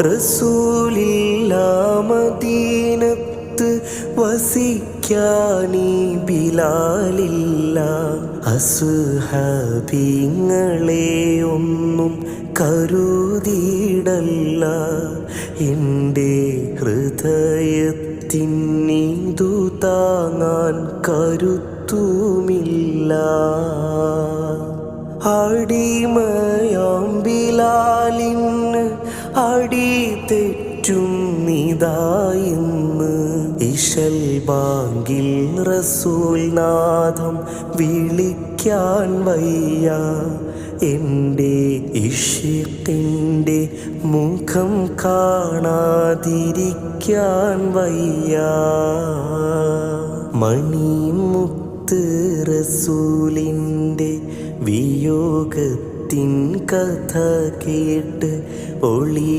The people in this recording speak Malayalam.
റസൂലില്ല മദീനത്ത് വസിക്കാനീ ബിലാലില്ല. അസ്ഹാബിങ്ങളെ ഒന്നും കരുതിയിടല്ല, എൻ്റെ ഹൃദയത്തിനീതു താങ്ങാൻ കരുത്തുമില്ല. അടിമയാം ബിലാലിന് അടി തെറ്റും നിതായിന്ന്. ഇശൽ ബാങ്കിൽ റസൂൽ നാദം വിളിക്കാൻ വയ്യ, എൻ്റെ ഇഷ്കിൻ്റെ മുഖം കാണാതിരിക്കാൻ വയ്യ. മണിമുത്ത് റസൂലിൻ്റെ വിയോഗത്തിൻ കഥ കേട്ട് ഒളി